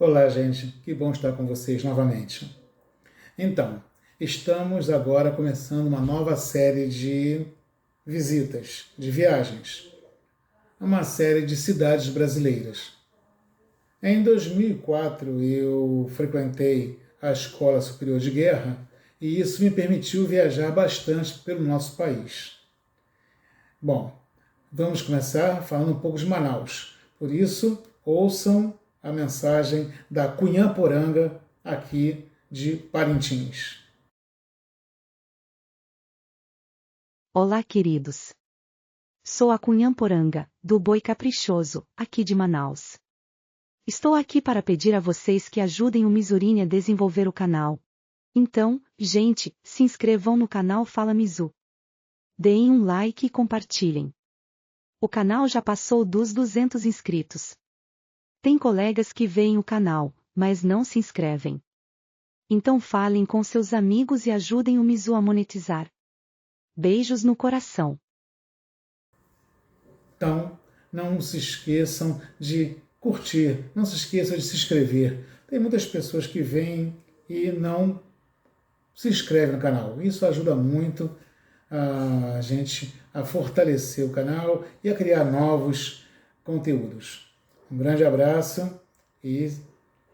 Olá, gente, que bom estar com vocês novamente. Então, estamos agora começando uma nova série de visitas, de viagens, uma série de cidades brasileiras. Em 2004, eu frequentei a Escola Superior de Guerra e isso me permitiu viajar bastante pelo nosso país. Bom, vamos começar falando um pouco de Manaus. Por isso, ouçam a mensagem da Cunhamporanga, aqui de Parintins. Olá, queridos. Sou a Cunhamporanga, do Boi Caprichoso, aqui de Manaus. Estou aqui para pedir a vocês que ajudem o Mizurine a desenvolver o canal. Então, gente, se inscrevam no canal Fala Mizu. Deem um like e compartilhem. O canal já passou dos 200 inscritos. Tem colegas que veem o canal, mas não se inscrevem. Então falem com seus amigos e ajudem o Mizu a monetizar. Beijos no coração. Então, não se esqueçam de curtir, não se esqueçam de se inscrever. Tem muitas pessoas que vêm e não se inscrevem no canal. Isso ajuda muito a gente a fortalecer o canal e a criar novos conteúdos. Um grande abraço e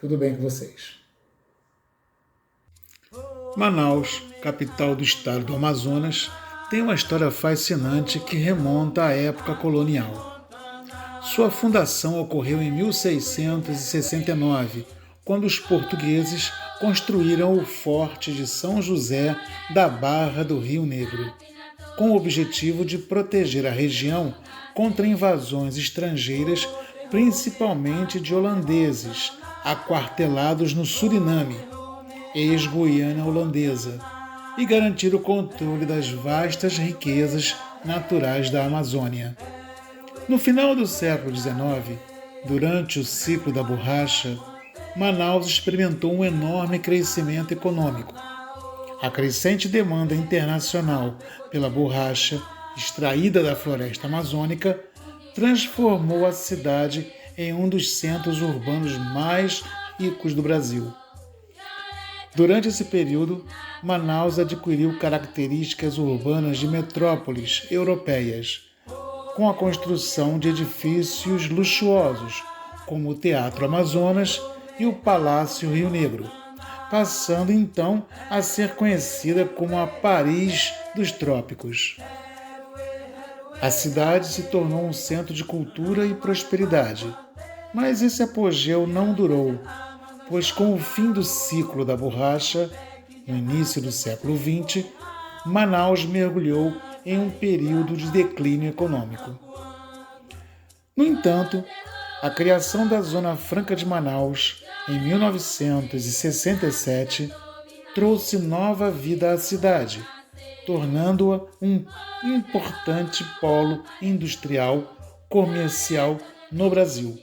tudo bem com vocês. Manaus, capital do estado do Amazonas, tem uma história fascinante que remonta à época colonial. Sua fundação ocorreu em 1669, quando os portugueses construíram o Forte de São José da Barra do Rio Negro, com o objetivo de proteger a região contra invasões estrangeiras, principalmente de holandeses, aquartelados no Suriname, ex-Guiana holandesa, e garantir o controle das vastas riquezas naturais da Amazônia. No final do século XIX, durante o ciclo da borracha, Manaus experimentou um enorme crescimento econômico. A crescente demanda internacional pela borracha extraída da floresta amazônica transformou a cidade em um dos centros urbanos mais ricos do Brasil. Durante esse período, Manaus adquiriu características urbanas de metrópoles europeias, com a construção de edifícios luxuosos, como o Teatro Amazonas e o Palácio Rio Negro, passando então a ser conhecida como a Paris dos Trópicos. A cidade se tornou um centro de cultura e prosperidade, mas esse apogeu não durou, pois com o fim do ciclo da borracha, no início do século XX, Manaus mergulhou em um período de declínio econômico. No entanto, a criação da Zona Franca de Manaus, em 1967, trouxe nova vida à cidade, tornando-a um importante polo industrial comercial no Brasil.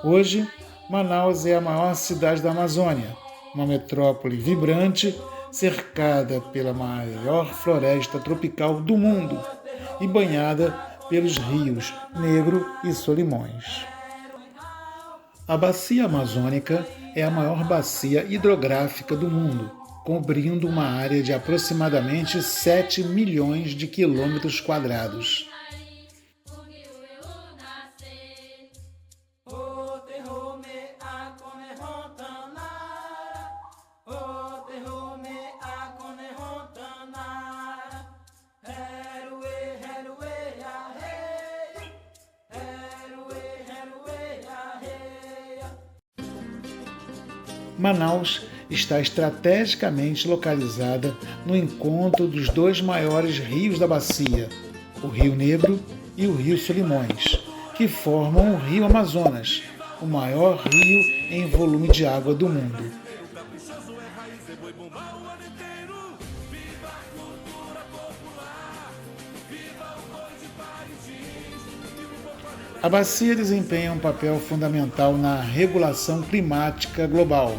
Hoje, Manaus é a maior cidade da Amazônia, uma metrópole vibrante, cercada pela maior floresta tropical do mundo e banhada pelos rios Negro e Solimões. A Bacia Amazônica é a maior bacia hidrográfica do mundo, cobrindo uma área de aproximadamente 7 milhões de quilômetros quadrados. Manaus está estrategicamente localizada no encontro dos dois maiores rios da bacia, o Rio Negro e o Rio Solimões, que formam o Rio Amazonas, o maior rio em volume de água do mundo. A bacia desempenha um papel fundamental na regulação climática global,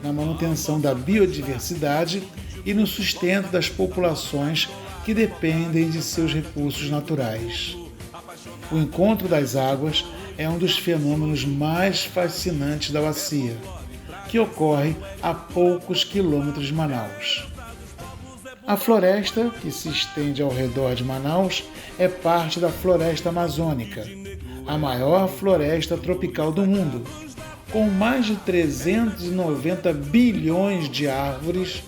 na manutenção da biodiversidade e no sustento das populações que dependem de seus recursos naturais. O encontro das águas é um dos fenômenos mais fascinantes da bacia, que ocorre a poucos quilômetros de Manaus. A floresta, que se estende ao redor de Manaus, é parte da Floresta Amazônica, a maior floresta tropical do mundo, com mais de 390 bilhões de árvores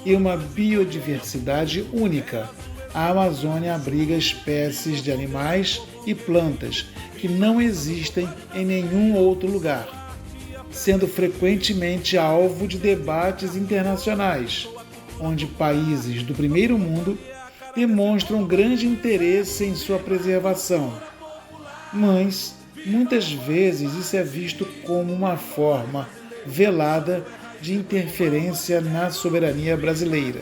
e uma biodiversidade única. A Amazônia abriga espécies de animais e plantas que não existem em nenhum outro lugar, sendo frequentemente alvo de debates internacionais, onde países do primeiro mundo demonstram grande interesse em sua preservação. Mas, muitas vezes, isso é visto como uma forma velada de interferência na soberania brasileira.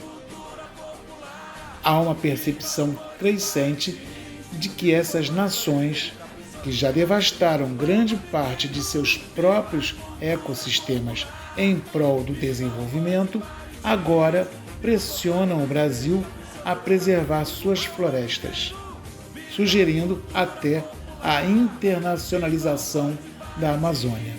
Há uma percepção crescente de que essas nações, que já devastaram grande parte de seus próprios ecossistemas em prol do desenvolvimento, agora pressionam o Brasil a preservar suas florestas, sugerindo até a internacionalização da Amazônia.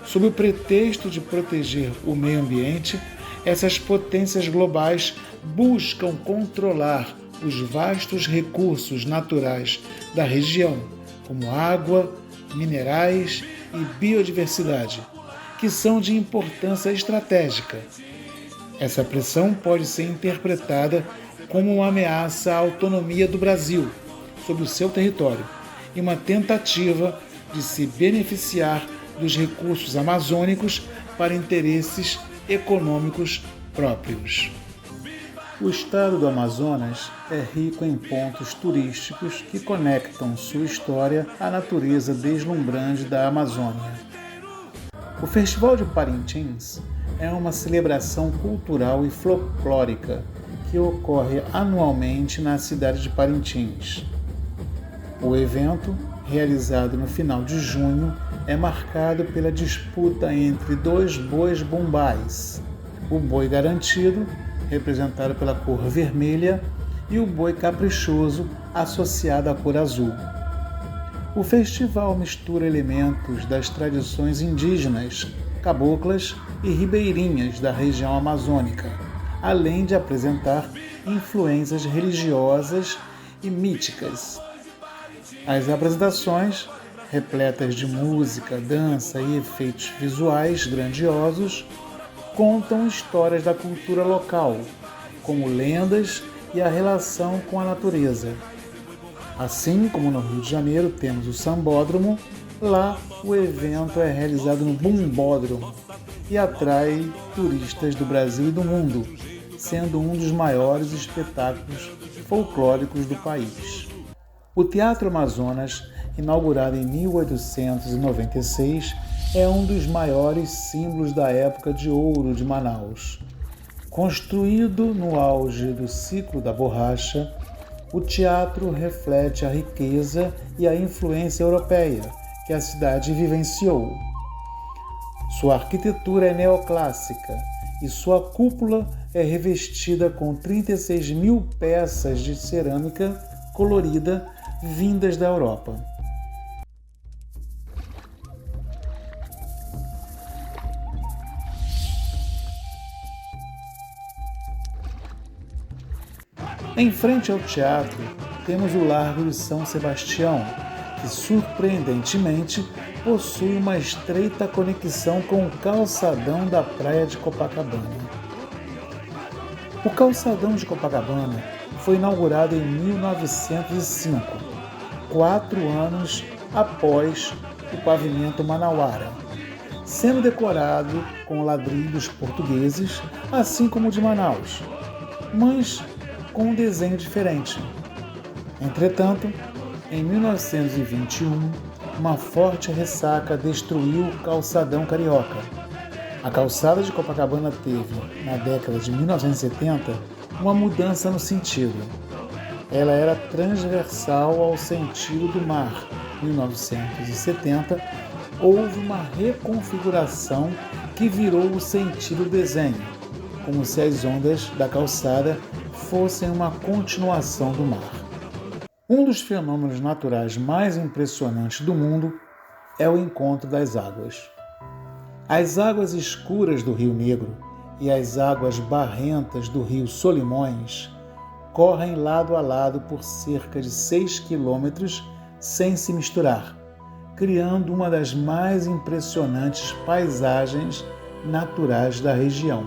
Sob o pretexto de proteger o meio ambiente, essas potências globais buscam controlar os vastos recursos naturais da região, como água, minerais e biodiversidade, que são de importância estratégica. Essa pressão pode ser interpretada como uma ameaça à autonomia do Brasil sobre o seu território e uma tentativa de se beneficiar dos recursos amazônicos para interesses econômicos próprios. O estado do Amazonas é rico em pontos turísticos que conectam sua história à natureza deslumbrante da Amazônia. O Festival de Parintins é uma celebração cultural e folclórica que ocorre anualmente na cidade de Parintins. O evento, realizado no final de junho, é marcado pela disputa entre dois bois bombais, o boi garantido, representado pela cor vermelha, e o boi caprichoso, associado à cor azul. O festival mistura elementos das tradições indígenas, caboclas e ribeirinhas da região amazônica, além de apresentar influências religiosas e míticas. As apresentações, repletas de música, dança e efeitos visuais grandiosos, contam histórias da cultura local, como lendas e a relação com a natureza. Assim como no Rio de Janeiro temos o Sambódromo, lá o evento é realizado no Bumbódromo e atrai turistas do Brasil e do mundo, sendo um dos maiores espetáculos folclóricos do país. O Teatro Amazonas, inaugurado em 1896, é um dos maiores símbolos da época de ouro de Manaus. Construído no auge do ciclo da borracha, o teatro reflete a riqueza e a influência europeia que a cidade vivenciou. Sua arquitetura é neoclássica e sua cúpula é revestida com 36 mil peças de cerâmica colorida vindas da Europa. Em frente ao teatro, temos o Largo de São Sebastião, que surpreendentemente possui uma estreita conexão com o calçadão da praia de Copacabana. O calçadão de Copacabana foi inaugurado em 1905, 4 anos após o pavimento manauara, sendo decorado com ladrilhos portugueses, assim como o de Manaus, mas com um desenho diferente. Entretanto, em 1921, uma forte ressaca destruiu o calçadão carioca. A calçada de Copacabana teve, na década de 1970, uma mudança no sentido. Ela era transversal ao sentido do mar. Em 1970, houve uma reconfiguração que virou o sentido do desenho, como se as ondas da calçada fossem uma continuação do mar. Um dos fenômenos naturais mais impressionantes do mundo é o encontro das águas. As águas escuras do Rio Negro e as águas barrentas do Rio Solimões correm lado a lado por cerca de 6 quilômetros sem se misturar, criando uma das mais impressionantes paisagens naturais da região.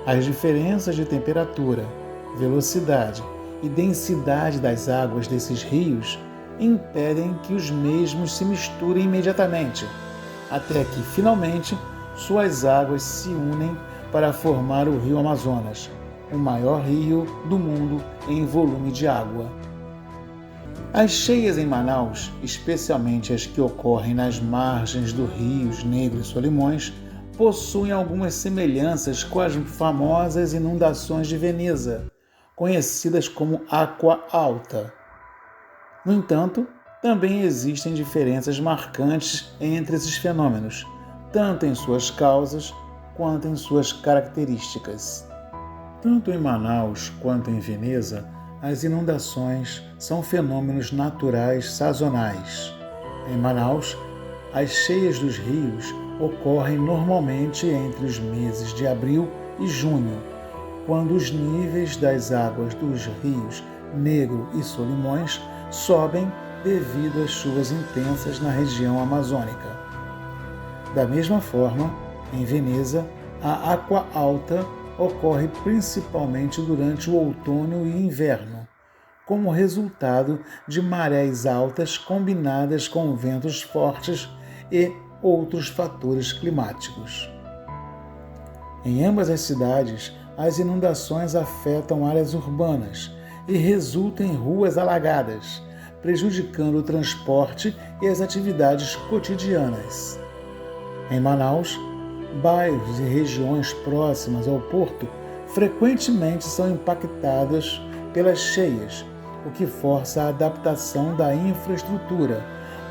As diferenças de temperatura, velocidade e densidade das águas desses rios impedem que os mesmos se misturem imediatamente, até que, finalmente, suas águas se unem para formar o Rio Amazonas, o maior rio do mundo em volume de água. As cheias em Manaus, especialmente as que ocorrem nas margens dos rios Negro e Solimões, possuem algumas semelhanças com as famosas inundações de Veneza, conhecidas como Água Alta. No entanto, também existem diferenças marcantes entre esses fenômenos, tanto em suas causas quanto em suas características. Tanto em Manaus quanto em Veneza, as inundações são fenômenos naturais sazonais. Em Manaus, as cheias dos rios ocorrem normalmente entre os meses de abril e junho, quando os níveis das águas dos rios Negro e Solimões sobem devido às chuvas intensas na região amazônica. Da mesma forma, em Veneza, a água alta ocorre principalmente durante o outono e inverno, como resultado de marés altas combinadas com ventos fortes e outros fatores climáticos. Em ambas as cidades, as inundações afetam áreas urbanas e resultam em ruas alagadas, prejudicando o transporte e as atividades cotidianas. Em Manaus, bairros e regiões próximas ao porto frequentemente são impactadas pelas cheias, o que força a adaptação da infraestrutura,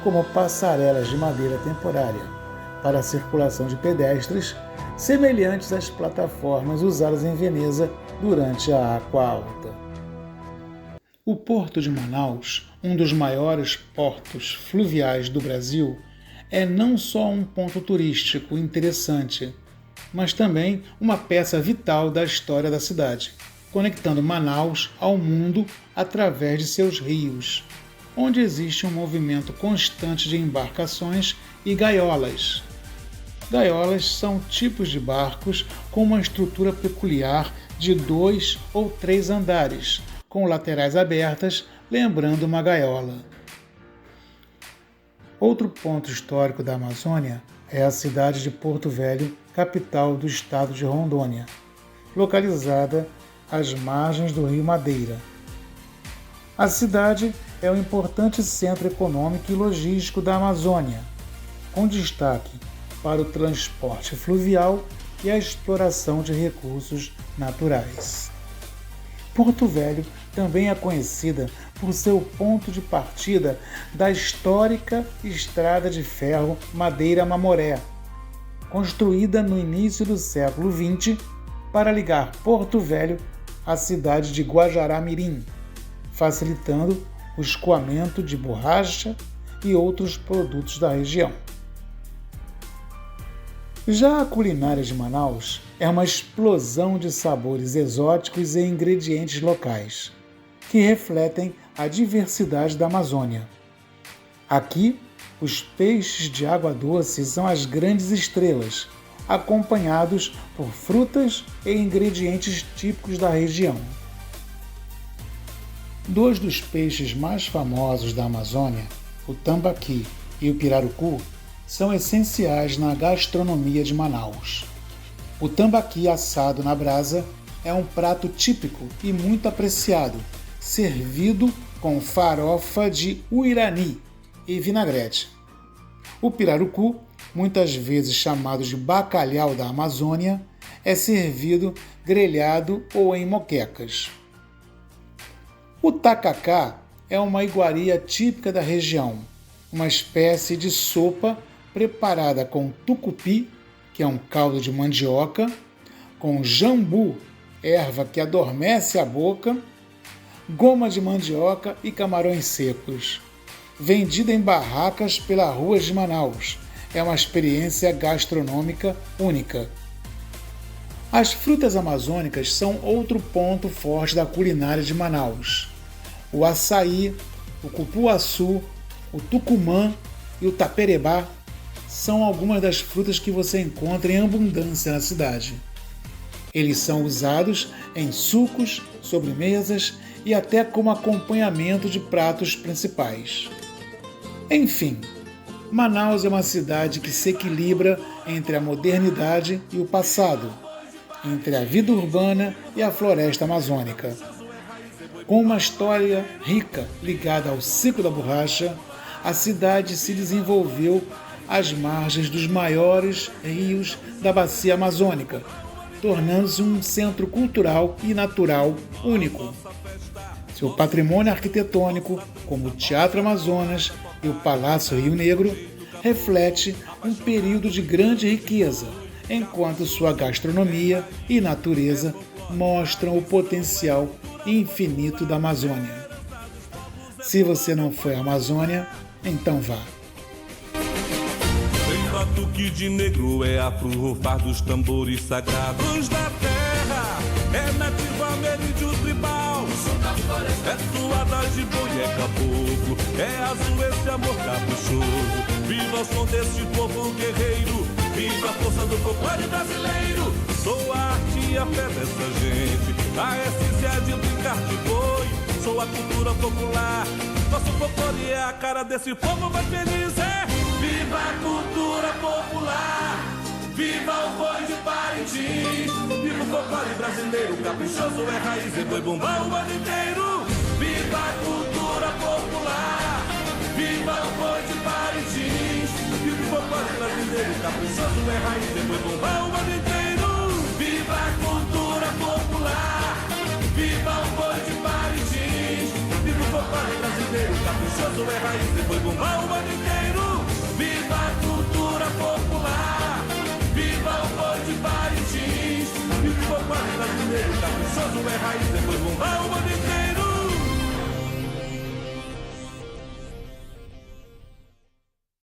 como passarelas de madeira temporária, para a circulação de pedestres, semelhantes às plataformas usadas em Veneza durante a Água Alta. O Porto de Manaus, um dos maiores portos fluviais do Brasil, é não só um ponto turístico interessante, mas também uma peça vital da história da cidade, conectando Manaus ao mundo através de seus rios, onde existe um movimento constante de embarcações e gaiolas. Gaiolas são tipos de barcos com uma estrutura peculiar de 2 ou 3 andares, com laterais abertas, lembrando uma gaiola. Outro ponto histórico da Amazônia é a cidade de Porto Velho, capital do estado de Rondônia, localizada às margens do rio Madeira. A cidade é um importante centro econômico e logístico da Amazônia, com destaque para o transporte fluvial e a exploração de recursos naturais. Porto Velho também é conhecida por seu ponto de partida da histórica Estrada de Ferro Madeira-Mamoré, construída no início do século XX para ligar Porto Velho à cidade de Guajará-Mirim, facilitando o escoamento de borracha e outros produtos da região. Já a culinária de Manaus é uma explosão de sabores exóticos e ingredientes locais, que refletem a diversidade da Amazônia. Aqui, os peixes de água doce são as grandes estrelas, acompanhados por frutas e ingredientes típicos da região. 2 dos peixes mais famosos da Amazônia, o tambaqui e o pirarucu, são essenciais na gastronomia de Manaus. O tambaqui assado na brasa é um prato típico e muito apreciado, servido com farofa de uirani e vinagrete. O pirarucu, muitas vezes chamado de bacalhau da Amazônia, é servido grelhado ou em moquecas. O tacacá é uma iguaria típica da região, uma espécie de sopa preparada com tucupi, que é um caldo de mandioca, com jambu, erva que adormece a boca, goma de mandioca e camarões secos. Vendida em barracas pelas ruas de Manaus. É uma experiência gastronômica única. As frutas amazônicas são outro ponto forte da culinária de Manaus. O açaí, o cupuaçu, o tucumã e o taperebá são algumas das frutas que você encontra em abundância na cidade. Eles são usados em sucos, sobremesas e até como acompanhamento de pratos principais. Enfim, Manaus é uma cidade que se equilibra entre a modernidade e o passado, entre a vida urbana e a floresta amazônica. Com uma história rica ligada ao ciclo da borracha, a cidade se desenvolveu às margens dos maiores rios da bacia amazônica, tornando-se um centro cultural e natural único. Seu patrimônio arquitetônico, como o Teatro Amazonas e o Palácio Rio Negro, reflete um período de grande riqueza, enquanto sua gastronomia e natureza mostram o potencial infinito da Amazônia. Se você não foi à Amazônia, então vá. Tem batuque de negro, é afro-rufar dos tambores sagrados da terra. É nativo ameríndio tribal, é suada de boi, é caboclo, é azul esse amor caprichoso. Viva o som desse povo guerreiro, viva a força do folclore brasileiro. Sou a arte e a fé dessa gente, a essência de brincar de boi. Sou a cultura popular, nosso folclore é a cara desse povo mais feliz. Viva a cultura popular, viva o boi de Parintins. Viva o folclore brasileiro, caprichoso é raiz e boi bumbá o ano inteiro. Viva a cultura popular, viva o boi de Parintins. Viva o folclore brasileiro, caprichoso é raiz e boi bumbá o ano inteiro. Viva a cultura popular, viva o boi de Parintins. Viva o folclore brasileiro, caprichoso é raiz e boi bumbá o ano inteiro. Viva a cultura popular, viva o boi de Parintins. Viva o folclore brasileiro, caprichoso é raiz e boi bumbá o ano inteiro.